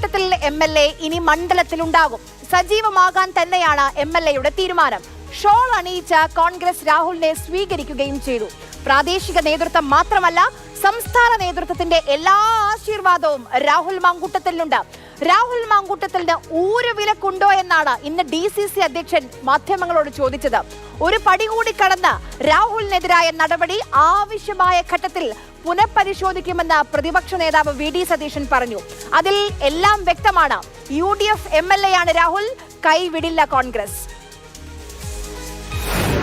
Mamkootathil MLA ഇനി മണ്ഡലത്തിലുണ്ടാകും. സജീവമാകാൻ തന്നെയാണ് MLAയുടെ തീരുമാനം. ഷോൾ അണിയിച്ച കോൺഗ്രസ് രാഹുലിനെ സ്വീകരിക്കുകയും ചെയ്തു. പ്രാദേശിക നേതൃത്വം മാത്രമല്ല, സംസ്ഥാന നേതൃത്വത്തിന്റെ എല്ലാ ആശീർവാദവും രാഹുൽ മാങ്കൂട്ടത്തിലുണ്ട്. രാഹുൽ മാങ്കൂട്ടത്തിന് ഊരുവിലക്കുണ്ടോ എന്നാണ് ഇന്ന് DCC അധ്യക്ഷൻ മാധ്യമങ്ങളോട് ചോദിച്ചത്. ഒരു പടി കൂടി കടന്ന് രാഹുലിനെതിരായ നടപടി ആവശ്യമായ ഘട്ടത്തിൽ പുനഃപരിശോധിക്കുമെന്ന് പ്രതിപക്ഷ നേതാവ് VD സതീശൻ പറഞ്ഞു. അതിൽ എല്ലാം വ്യക്തമാണ്. UDF MLA ആണ് രാഹുൽ, കൈവിടില്ല കോൺഗ്രസ്.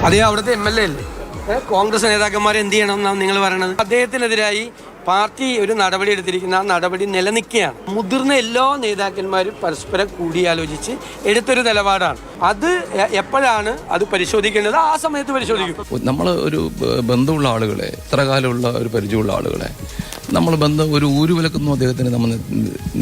അതേ അവിടുത്തെ MLA അല്ലേ? കോൺഗ്രസ് നേതാക്കന്മാരെ എന്ത് ചെയ്യണം എന്നാണ് നിങ്ങൾ പറയുന്നത്? അദ്ദേഹത്തിനെതിരായി പാർട്ടി ഒരു നടപടി എടുത്തിരിക്കുന്ന ആ നടപടി നിലനിൽക്കുകയാണ്. മുതിർന്ന എല്ലാ നേതാക്കന്മാരും പരസ്പരം കൂടിയാലോചിച്ച് എടുത്തൊരു നിലപാടാണ്. അത് എപ്പോഴാണ് അത് പരിശോധിക്കേണ്ടത്, ആ സമയത്ത് പരിശോധിക്കും. നമ്മൾ ഒരു ബന്ധമുള്ള ആളുകളെ, ഇത്ര കാലമുള്ള ഒരു പരിചയമുള്ള ആളുകളെ നമ്മൾ ഒരു ഊരുവിലക്കൊന്നും അദ്ദേഹത്തിന് നമ്മൾ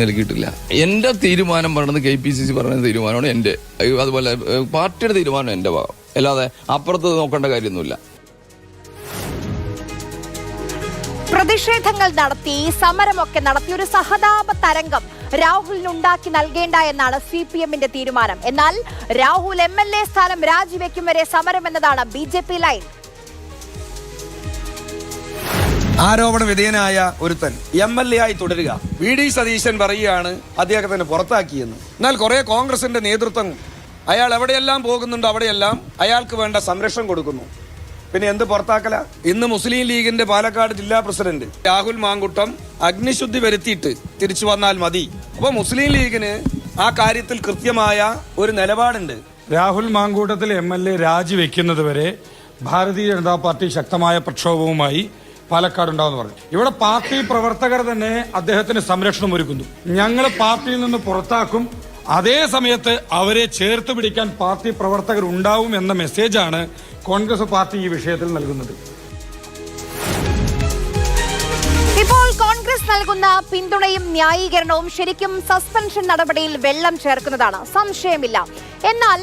നൽകിയിട്ടില്ല. എൻ്റെ തീരുമാനം പറയുന്നത് KPCC പറയുന്ന തീരുമാനമാണ് എൻ്റെ, അതുപോലെ പാർട്ടിയുടെ തീരുമാനം എൻ്റെ ഭാഗം, അല്ലാതെ അപ്പുറത്ത് നോക്കേണ്ട കാര്യമൊന്നുമില്ല. പ്രതിഷേധങ്ങൾ നടത്തി, സമരമൊക്കെ നടത്തി ഒരു സഹതാപ തരംഗം രാഹുലിനുണ്ടാക്കി നൽകേണ്ട എന്നാണ് CPMന്റെ തീരുമാനം. എന്നാൽ രാഹുൽ MLA സ്ഥാനം രാജിവെക്കും വരെ സമരം എന്നതാണ് BJP ലൈൻ. ആരോപണ വിധേയനായ ഒരുത്തൻ MLA ആയി തുടരുക. VD സതീശൻ പറയുകയാണ് അദ്ദേഹത്തിന് പുറത്താക്കിയെന്ന്. എന്നാൽ കുറെ കോൺഗ്രസിന്റെ നേതൃത്വം അയാൾ എവിടെയെല്ലാം പോകുന്നുണ്ടോ അവിടെയെല്ലാം അയാൾക്ക് വേണ്ട സംരക്ഷണം കൊടുക്കുന്നു. പിന്നെ എന്ത് പുറത്താക്കല? ഇന്ന് മുസ്ലിം ലീഗിന്റെ പാലക്കാട് ജില്ലാ പ്രസിഡന്റ് രാഹുൽ മാങ്കൂട്ടം അഗ്നിശുദ്ധി വരുത്തിയിട്ട് തിരിച്ചു വന്നാൽ മതി. അപ്പൊ മുസ്ലിം ലീഗിന് ആ കാര്യത്തിൽ കൃത്യമായ ഒരു നിലപാടുണ്ട്. രാഹുൽ മാങ്കൂട്ടത്തിൽ MLA രാജിവെക്കുന്നത് വരെ ഭാരതീയ ജനതാ പാർട്ടി ശക്തമായ പ്രക്ഷോഭവുമായി പാലക്കാട് ഉണ്ടാവുമെന്ന് പറഞ്ഞു. ഇവിടെ പാർട്ടി പ്രവർത്തകർ തന്നെ അദ്ദേഹത്തിന് സംരക്ഷണം ഒരുക്കുന്നു. ഞങ്ങൾ പാർട്ടിയിൽ നിന്ന് പുറത്താക്കും, അതേ സമയത്ത് അവരെ ചേർത്ത് പിടിക്കാൻ പാർട്ടി പ്രവർത്തകർ ഉണ്ടാവും എന്ന മെസ്സേജാണ് കോൺഗ്രസ് പാർട്ടി ഈ വിഷയത്തിൽ നൽകുന്നത്. ഇപ്പോൾ കോൺഗ്രസ് നൽകുന്ന പിന്തുണയും ന്യായീകരണവും ശരിക്കും സസ്പെൻഷൻ നടപടിയിൽ വെള്ളം ചേർക്കുന്നതാണ്, സംശയമില്ല. എന്നാൽ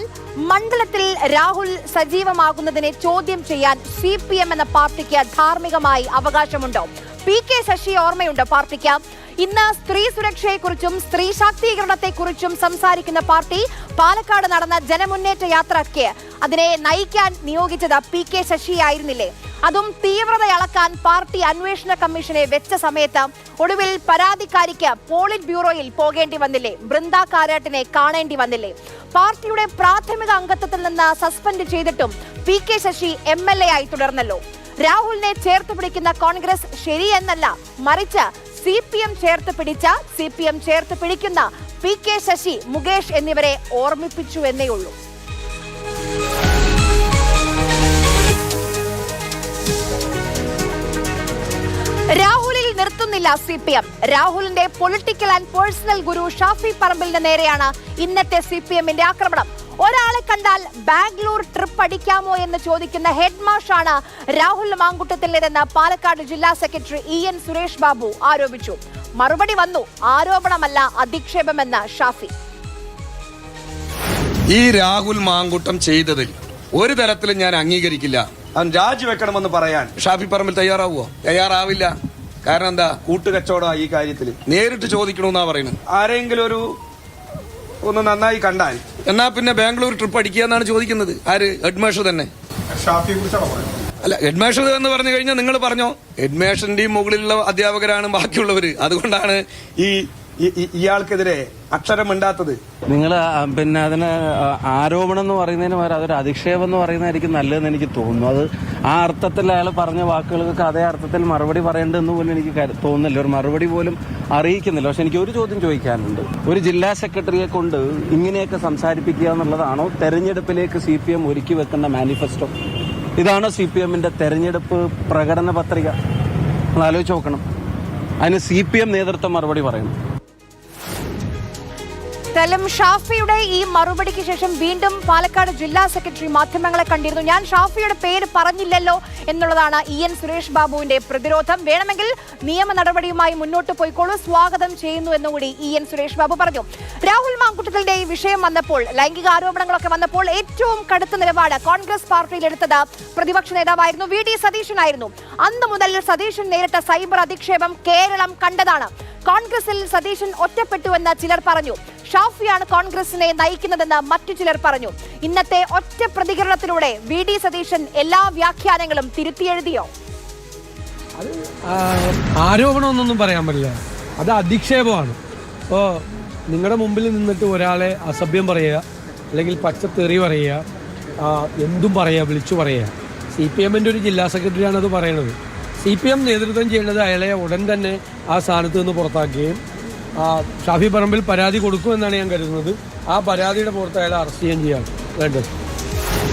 മണ്ഡലത്തിൽ രാഹുൽ സജീവമാകുന്നതിനെ ചോദ്യം ചെയ്യാൻ CPM എന്ന പാർട്ടിക്ക് ധാർമ്മികമായി അവകാശമുണ്ടോ? PK ശശി ഓർമ്മയുണ്ട് പാർട്ടിക്ക്. ഇന്ന് സ്ത്രീ സുരക്ഷയെക്കുറിച്ചും സ്ത്രീ ശാക്തീകരണത്തെക്കുറിച്ചും സംസാരിക്കുന്ന പാർട്ടി പാലക്കാട് നടന്ന ജനമുന്നേറ്റ യാത്രയ്ക്ക് അതിനെ നയിക്കാൻ നിയോഗിച്ചത് PK ശശി ആയിരുന്നില്ലേ? അതും തീവ്രത അളക്കാൻ പാർട്ടി അന്വേഷണ കമ്മീഷനെ വെച്ച സമയത്ത് ഒടുവിൽ പരാതിക്കാരിക്ക് പോളിറ്റ് ബ്യൂറോയിൽ പോകേണ്ടി വന്നില്ലേ? ബൃന്ദ കാരാട്ടിനെ കാണേണ്ടി വന്നില്ലേ? പാർട്ടിയുടെ പ്രാഥമിക അംഗത്വത്തിൽ നിന്ന് സസ്പെൻഡ് ചെയ്തിട്ടും PK ശശി MLA ആയി തുടർന്നല്ലോ. രാഹുലിനെ ചേർത്ത് പിടിക്കുന്ന കോൺഗ്രസ് ശരിയെന്നല്ല, മറിച്ച് CPM ചേർത്ത് പിടിച്ച, CPM ചേർത്ത് പിടിക്കുന്ന PK ശശി, മുകേഷ് എന്നിവരെ ഓർമ്മിപ്പിച്ചു എന്നേ ഉള്ളൂ. രാഹുലിൽ നിർത്തുന്നില്ല CPM. രാഹുലിന്റെ പൊളിറ്റിക്കൽ ആൻഡ് പേഴ്സണൽ ഗുരു ഷാഫി പറമ്പിലിന് നേരെയാണ് ഇന്നത്തെ CPMന്റെ ആക്രമണം. ഒരാളെ കണ്ടാൽ ബാംഗ്ലൂർ ട്രിപ്പ് അടിക്കാമോ എന്ന് ചോദിക്കുന്ന ഹെഡ് മാഷാണ് രാഹുൽ മാങ്കൂട്ടത്തിലേതെന്ന് പാലക്കാട് ജില്ലാ സെക്രട്ടറി EN സുരേഷ് ബാബു ആരോപിച്ചു. മറുപടി വന്നു, ആരോപണമല്ല അധിക്ഷേപമെന്ന് ഷാഫി. ഈ രാഹുൽ മാങ്കൂട്ടം ചെയ്തതിൽ ഒരു തരത്തിലും ഞാൻ അംഗീകരിക്കില്ല. അവൻ രാജിവെക്കണമെന്ന് പറയാൻ ഷാഫി പറമ്പിൽ തയ്യാറാവുമോ? തയ്യാറാവില്ല. കാരണം എന്താ? കൂട്ടുകച്ചവടം ഈ കാര്യത്തിൽ. നേരിട്ട് ചോദിക്കണമെന്നാ പറയുന്നത്. ആരെങ്കിലും ഒന്ന് നന്നായി കണ്ടാൽ എന്നാ പിന്നെ ബാംഗ്ലൂർ ട്രിപ്പ് അടിക്കുക എന്നാണ് ചോദിക്കുന്നത്. ആര്? ഹെഡ്മാസ്റ്റർ തന്നെ. അല്ല, ഹെഡ്മാസ്റ്റർ എന്ന് പറഞ്ഞു കഴിഞ്ഞാൽ നിങ്ങൾ പറഞ്ഞോ, ഹെഡ്മാസ്റ്ററിന്റെയും മുകളിലുള്ള അധ്യാപകരാണ് ബാക്കിയുള്ളവര്. അതുകൊണ്ടാണ് ഇയാൾക്കെതിരെ അക്ഷരം മിണ്ടാത്തത്. നിങ്ങൾ പിന്നെ അതിന് ആരോപണം എന്ന് പറയുന്നതിന് പകരം അതൊരു അധിക്ഷേപം എന്ന് പറയുന്നതായിരിക്കും നല്ലതെന്ന് എനിക്ക് തോന്നുന്നു. അത് ആ അർത്ഥത്തിൽ അയാൾ പറഞ്ഞ വാക്കുകൾക്ക് അതേ അർത്ഥത്തിൽ മറുപടി പറയേണ്ടതെന്ന് പോലും എനിക്ക് തോന്നുന്നില്ല. ഒരു മറുപടി പോലും അറിയിക്കുന്നില്ല. പക്ഷെ എനിക്ക് ഒരു ചോദ്യം ചോദിക്കാനുണ്ട്. ഒരു ജില്ലാ സെക്രട്ടറിയെ കൊണ്ട് ഇങ്ങനെയൊക്കെ സംസാരിപ്പിക്കുക എന്നുള്ളതാണോ തെരഞ്ഞെടുപ്പിലേക്ക് CPM ഒരുക്കി വെക്കുന്ന മാനിഫെസ്റ്റോ? ഇതാണോ CPMന്റെ തെരഞ്ഞെടുപ്പ് പ്രകടന പത്രിക? നമ്മൾ ആലോചിച്ച് നോക്കണം. അതിന് CPM നേതൃത്വം മറുപടി പറയണം. ഷാഫിയുടെ ഈ മറുപടിക്ക് ശേഷം വീണ്ടും പാലക്കാട് ജില്ലാ സെക്രട്ടറി മാധ്യമങ്ങളെ കണ്ടിരുന്നു. ഞാൻ ഷാഫിയുടെ പേര് പറഞ്ഞില്ലല്ലോ എന്നുള്ളതാണ് EN സുരേഷ് ബാബുവിന്റെ പ്രതിരോധം. വേണമെങ്കിൽ നിയമ നടപടിയുമായി മുന്നോട്ട് പോയിക്കോളൂ, സ്വാഗതം ചെയ്യുന്നു എന്നുകൂടി EN സുരേഷ് ബാബു പറഞ്ഞു. രാഹുൽ മാങ്കൂട്ടത്തിന്റെ ഈ വിഷയം വന്നപ്പോൾ, ലൈംഗിക ആരോപണങ്ങളൊക്കെ വന്നപ്പോൾ ഏറ്റവും കടുത്ത നിലപാട് കോൺഗ്രസ് പാർട്ടിയിൽ എടുത്തത് പ്രതിപക്ഷ നേതാവായിരുന്നു VD സതീശനായിരുന്നു. അന്ന് മുതൽ സതീശൻ നേരിട്ട സൈബർ അധിക്ഷേപം കേരളം കണ്ടതാണ്. കോൺഗ്രസിൽ സതീശൻ ഒറ്റപ്പെട്ടുവെന്ന് ചിലർ പറഞ്ഞു. ഷാഫിയാണ് കോൺഗ്രസിനെ നയിക്കുന്നതെന്ന് മറ്റു ചിലർ പറഞ്ഞു. ഇന്നത്തെ ഒറ്റ പ്രതികരണത്തിലൂടെ VD സതീശൻ എല്ലാ വ്യാഖ്യാനങ്ങളും തിരുത്തിയെഴുതിയോ? അത് ആരോപണമൊന്നും പറയാൻ പറ്റില്ല, അത് അധിക്ഷേപമാണ്. ഇപ്പോൾ നിങ്ങളുടെ മുമ്പിൽ നിന്നിട്ട് ഒരാളെ അസഭ്യം പറയുക, അല്ലെങ്കിൽ പച്ചത്തെറി പറയുക, എന്തും പറയുക, വിളിച്ചു പറയുക. CPM-ൻ്റെ ഒരു ജില്ലാ സെക്രട്ടറിയാണ് അത് പറയണത്. CPM നേതൃത്വം ചെയ്യേണ്ടത് അയാളെ ഉടൻ തന്നെ ആ സ്ഥാനത്ത് നിന്ന് പുറത്താക്കുകയും ഷാഫി പറമ്പിൽ പരാതി കൊടുക്കുമെന്നാണ് ഞാൻ കരുതുന്നത്. ആ പരാതിയുടെ പുറത്ത് അയാളെ അറസ്റ്റ് ചെയ്യുകയും ചെയ്യാണ് വേണ്ടത്.